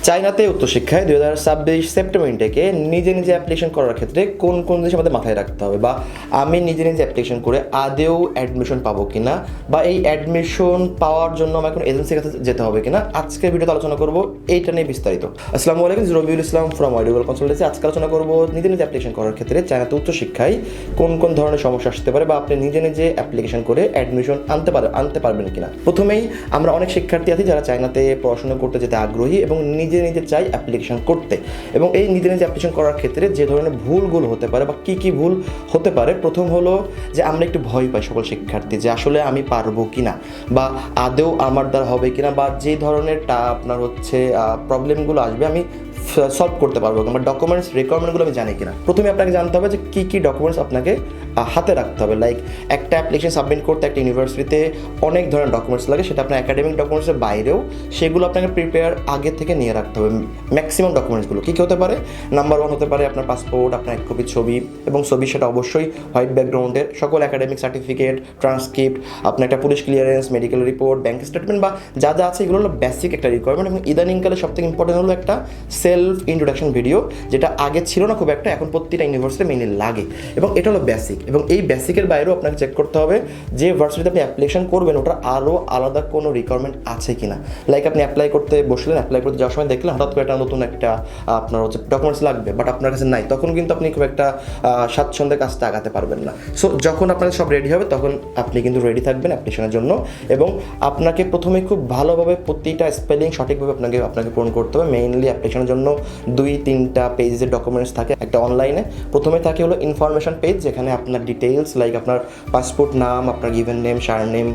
চায়নাতে উচ্চশিক্ষায় 2026 সেপ্টেম্বর থেকে নিজে নিজে অ্যাপ্লিকেশন করার ক্ষেত্রে কোন কোন জিনিস আমাদের মাথায় রাখতে হবে, বা আমি নিজে নিজে অ্যাপ্লিকেশন করে আদেও অ্যাডমিশন পাবো কিনা, বা এই অ্যাডমিশন পাওয়ার জন্য আমার কোনো এজেন্সির কাছে যেতে হবে কিনা, আজকের ভিডিওতে আলোচনা করবো এইটা নিয়ে বিস্তারিত। আসসালামু আলাইকুম, রবিউল ইসলাম ফ্রম অডিওবল কনসালটেন্সি। আজকে আলোচনা করবো নিজে নিজে অ্যাপ্লিকেশন করার ক্ষেত্রে চায়নাতে উচ্চশিক্ষায় কোন কোন ধরনের সমস্যা আসতে পারে, বা আপনি নিজে নিজে অ্যাপ্লিকেশন করে অ্যাডমিশন আনতে পারবেন কিনা। প্রথমেই আমরা অনেক শিক্ষার্থী আছি যারা চায়নাতে পড়াশোনা করতে যেতে আগ্রহী এবং নিজে নিজে চাই অ্যাপ্লিকেশন করতে, এবং এই নিজে নিজে অ্যাপ্লিকেশন করার ক্ষেত্রে যে ধরনের ভুলগুলো হতে পারে বা কী ভুল হতে পারে, প্রথম হলো যে আমরা একটু ভয় পাই সকল শিক্ষার্থী যে আসলে আমি পারবো কিনা, বা আদৌ আমার দ্বারা হবে কিনা, বা যে ধরনের আপনার হচ্ছে প্রবলেমগুলো আসবে আমি সলভ করতে পারবো কিংবা ডকুমেন্টস রিকোয়ারমেন্টগুলো আমি জানি কিনা। প্রথমে আপনাকে জানতে হবে যে কী ডকুমেন্টস আপনাকে হাতে রাখতে হবে। লাইক একটা অ্যাপ্লিকেশন সাবমিট করতে একটা ইউনিভার্সিটিতে অনেক ধরনের ডকুমেন্টস লাগে, সেটা আপনার একাডেমিক ডকুমেন্টসের বাইরেও সেগুলো আপনাকে প্রিপেয়ার আগে থেকে নিয়ে রাখতে হবে। ম্যাক্সিমাম ডকুমেন্টসগুলো কী হতে পারে, নাম্বার 1 হতে পারে আপনার পাসপোর্ট, আপনার এক কপি ছবি, এবং ছবি সেটা অবশ্যই হোয়াইট ব্যাকগ্রাউন্ডের, সকল একাডেমিক সার্টিফিকেট, ট্রান্সক্রিপ্ট, আপনার একটা police clearance, medical report, bank statement, বা যা যা আছে এগুলো হলো বেসিক একটা রিকোয়ারমেন্ট। এবং ইদানিংকালে সবথেকে ইম্পর্টেন্ট হলো একটা সেলফ ইন্ট্রোডাকশন ভিডিও, যেটা আগে ছিল না খুব একটা, এখন প্রতিটা ইউনিভার্সিটি মেইনলি লাগে, এবং এটা হলো বেসিক। এবং এই বেসিকের বাইরেও আপনাকে চেক করতে হবে যে ভার্সিটিতে আপনি অ্যাপ্লিকেশন করবেন ওটার আরও আলাদা কোনো রিকোয়ারমেন্ট আছে কিনা। লাইক আপনি অ্যাপ্লাই করতে বসলেন, অ্যাপ্লাই করতে যাওয়ার সময় দেখলেন হঠাৎ করে একটা নতুন একটা আপনার হচ্ছে ডকুমেন্টস লাগবে, বাট আপনার কাছে নাই, তখন কিন্তু আপনি খুব একটা স্বাচ্ছন্দ্যের কাজটা আগাতে পারবেন না। সো যখন আপনার সব রেডি হবে তখন আপনি কিন্তু রেডি থাকবেন অ্যাপ্লিকেশনের জন্য, এবং আপনাকে প্রথমে খুব ভালোভাবে প্রতিটা স্পেলিং সঠিকভাবে আপনাকে পূরণ করতে হবে। মেইনলি অ্যাপ্লিকেশনের জন্য 2-3টা পেজের ডকুমেন্টস থাকে একটা অনলাইনে। প্রথমে থাকে হলো ইনফরমেশন পেজ, যেখানে আপনার ডিটেলস লাইক আপনার পাসপোর্ট নাম, আপনার given name, surname,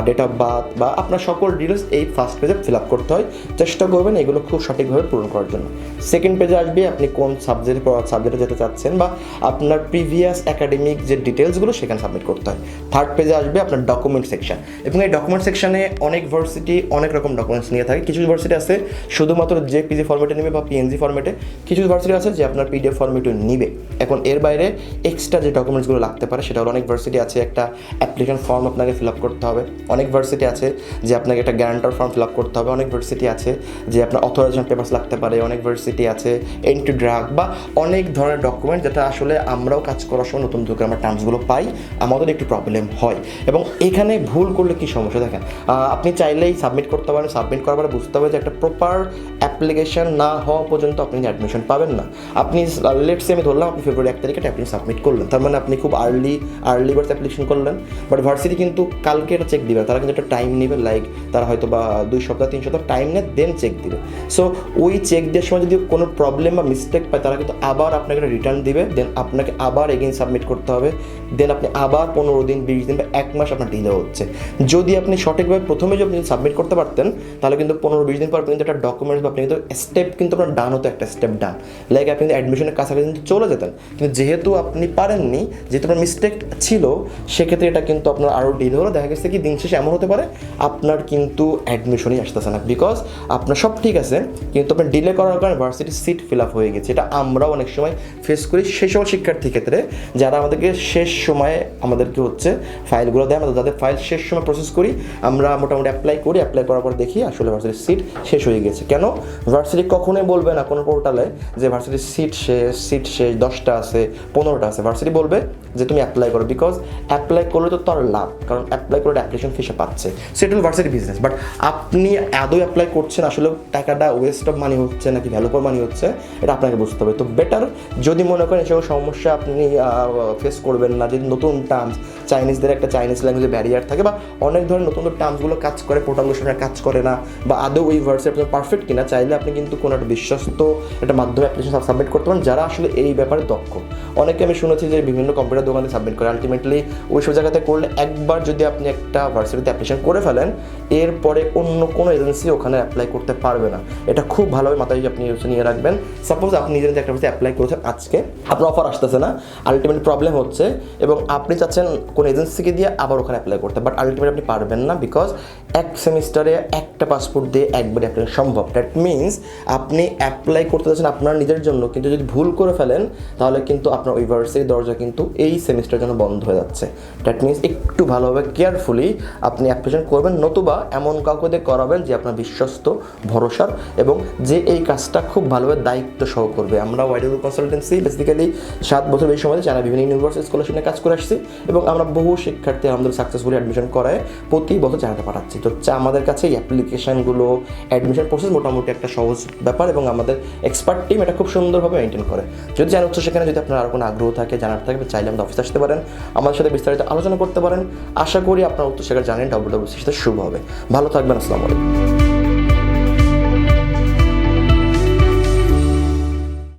date of birth, বা আপনার সকল ডিটেলস এই ফার্স্ট পেজে ফিল আপ করতে হয়। চেষ্টা করবেন এগুলো খুব সঠিকভাবে পূরণ করার জন্য। সেকেন্ড পেজে আসবে আপনি কোন সাবজেক্টে যেতে চাচ্ছেন, বা আপনার প্রিভিয়াস একাডেমিক যে ডিটেলসগুলো সেখানে সাবমিট করতে হয়। থার্ড পেজে আসবে আপনার ডকুমেন্ট সেকশন, এবং এই ডকুমেন্ট সেকশনে অনেক ভার্সিটি অনেক রকম ডকুমেন্টস নিয়ে থাকে। কিছু ভার্সিটি আছে শুধুমাত্র জেপিজি ফরম্যাটে নেবে বা পিএনজি ফরম্যাটে, কিছু ভার্সিটি আছে যে আপনার পিডিএফ ফরম্যাটে নিবে। এখন এর বাইরে এক্সট্রা যে ডকুমেন্টসগুলো লাগতে পারে সেটা হলো, অনেক ভার্সিটি আছে একটা অ্যাপ্লিকেশন ফর্ম আপনাকে ফিল আপ করতে হবে, অনেক ভার্সিটি আছে যে আপনাকে একটা গ্যারান্টার ফর্ম ফিল আপ করতে হবে, অনেক ভার্সিটি আছে যে আপনার অথরাইজেশন পেপারস লাগতে পারে, অনেক ভার্সিটি আছে এন্ট্রি ড্রাগ, বা অনেক ধরনের ডকুমেন্ট যেটা আসলে আমরাও কাজ করার সময় নতুন নতুন আমরা টার্মসগুলো পাই, আমাদের একটু প্রবলেম হয়। এবং এখানে ভুল করলে কী সমস্যা দেখেন, আপনি চাইলেই সাবমিট করতে পারেন, সাবমিট করার পরে বুঝতে হবে যে একটা প্রপার অ্যাপ্লিকেশন না হওয়া পর্যন্ত আপনি অ্যাডমিশন পাবেন না। আপনি লেটসে আমি ধরলাম আপনি ফেব্রুয়ারি 1 তারিখে অ্যাপ্লিকেশন সাবমিট করলেন, তার মানে আপনি খুব আর্লি বার্থ অ্যাপ্লিকেশন করলেন, বাট ভার্সিটি কিন্তু কালকে এটা চেক দিবে, তারা কিন্তু একটা টাইম নেবে, লাইক তারা হয়তো বা 2 সপ্তাহ 3 সপ্তাহ টাইম নেয়, দেন চেক দিবে। সো ওই চেক দেওয়ার সময় যদি কোনো প্রবলেম বা মিস্টেক পায় তারা কিন্তু আবার আপনাকে রিটার্ন দিবে, দেন আপনাকে আবার এগেইন সাবমিট করতে হবে, দেন আপনি আবার 15 দিন 20 দিন বা 1 মাস আপনার ডিলে হচ্ছে। যদি আপনি সঠিকভাবে প্রথমে যদি আপনি সাবমিট করতে পারতেন তাহলে কিন্তু 15-20 দিন পর কিন্তু একটা ডকুমেন্টস বা আপনি কিন্তু স্টেপ কিন্তু আপনার ডান হতো, একটা স্টেপ ডান, লাইক আপনি অ্যাডমিশনের কাছাকাছি কিন্তু চলে যেতেন। কিন্তু যেহেতু আপনি পারেননি, যেহেতু আপনার মিস্টেক ছিল, সেক্ষেত্রে এটা কিন্তু আপনার আরও ডিলে হলো। দেখা গেছে কি দিন শেষে এমন হতে পারে আপনার কিন্তু অ্যাডমিশনই আসতেছে না, বিকজ আপনার সব ঠিক আছে কিন্তু আপনার ডিলে করার কারণে ভার্সিটির সিট ফিল আপ হয়ে গেছে। এটা আমরাও অনেক সময় ফেস করি সেই সব শিক্ষার্থীর ক্ষেত্রে যারা আমাদেরকে শেষ সময়ে আমাদেরকে হচ্ছে ফাইলগুলো দেয়, আমরা তাদের ফাইল শেষ সময় প্রসেস করি, আমরা মোটামুটি অ্যাপ্লাই করার পর দেখি আসলে ভার্সিটির সিট শেষ হয়ে গেছে। কেন? ভার্সিটি কখনোই বলবে না কোনো পোর্টালে যে ভার্সিটির সিট শেষ 10টা আছে 15টা আছে, ভার্সিটি বলবে যে তুমি অ্যাপ্লাই করো, বিকজ অ্যাপ্লাই করলে তো তার লাভ, কারণ অ্যাপ্লাই করে অ্যাপ্লিকেশন ফিসে পাচ্ছে, সেটা হল ভার্সিটি বিজনেস। বাট আপনি আদৌ অ্যাপ্লাই করছেন, আসলে টাকাটা ওয়েস্ট অফ মানি হচ্ছে নাকি ভ্যালু ফর মানি হচ্ছে, এটা আপনাকে বুঝতে হবে। তো বেটার যদি মনে করেন এসব সমস্যা আপনি ফেস করবেন না, যদি নতুন টার্মস, চাইনিজদের একটা চাইনিজ ল্যাঙ্গুয়েজে ব্যারিয়ার থাকে, বা অনেক ধরনের নতুন টার্মসগুলো কাজ করে, পোর্টালগুলো সেটা কাজ করে না, বা আদৌ ওই ভার্সিটি আপনার পারফেক্ট কিনা, চাইলে আপনি কিন্তু কোনো একটা বিশ্বস্ত একটা মাধ্যমে অ্যাপ্লিকেশন সাবমিট করতে পারেন যারা আসলে এই ব্যাপারে দক্ষ। অনেকে আমি শুনেছি যে বিভিন্ন কম্পিউটার দোকানে সাবমিট করে, আলটিমেটলি ওই সব জায়গাতে করলে একবার যদি আপনি একটা ভার্সিটিতে অ্যাপ্লিকেশন করে ফেলেন, এরপরে অন্য কোনো এজেন্সি ওখানে অ্যাপ্লাই করতে পারবে না। এটা খুব ভালোভাবে মাথায় আপনি নিয়ে রাখবেন। সাপোজ আপনি নিজের একটা অ্যাপ্লাই করেছেন, আজকে আপনার অফার আসতেছে না, আলটিমেটলি প্রবলেম হচ্ছে, এবং আপনি চাচ্ছেন কোনো এজেন্সিকে দিয়ে আবার ওখানে অ্যাপ্লাই করতে, বাট আলটিমেটলি আপনি পারবেন না, বিকজ এক সেমিস্টারে একটা পাসপোর্ট দিয়ে একবারে অ্যাপ্লাই সম্ভব। দ্যাট মিনস আপনি অ্যাপ্লাই করতে যাচ্ছেন আপনার নিজের জন্য, কিন্তু যদি ভুল করে ফেলেন তাহলে কিন্তু আপনার ওই ভার্সিটির দরজা কিন্তু এই সেমিস্টারের জন্য বন্ধ হয়ে যাচ্ছে। দ্যাট মিনস একটু ভালোভাবে কেয়ারফুলি আপনি অ্যাপ্লিকেশন করবেন, নতুবা এমন কাউকে দিয়ে করাবেন যে আপনার বিশ্বস্ত, ভরসার এবং যে এই কাজটা খুব ভালোভাবে দায়িত্ব সহ করবে। আমরা ওয়াইডার কনসালটেন্সি বেসিক্যালি 7 বছর বেশি সময় চায়না বিভিন্ন ইউনিভার্সিটি স্কলারশিপ নিয়ে কাজ করে আসছি এবং আমরা বহু শিক্ষার্থী আমাদের সাকসেসফুলি অ্যাডমিশন করায় প্রতি বছর চায়নাতে পাঠাচ্ছি। তো আমাদের কাছে এই অ্যাপ্লিকেশনগুলো, অ্যাডমিশন প্রসেস মোটামুটি একটা সহজ ব্যাপার এবং আমাদের এক্সপার্ট টিম এটা খুব সুন্দরভাবে মেনটেন করে। যদি জানার উচ্চ সেখানে যদি আপনার আরও কোনো আগ্রহ থাকে, জানার থাকে, চাইলে আমাদের অফিসে আসতে পারেন, আমাদের সাথে বিস্তারিত আলোচনা করতে পারেন। আশা করি আপনার উচ্চ শেখার জার্নি WWC সাথে শুরু হবে। ভালো থাকবেন, আসসালামু আলাইকুম।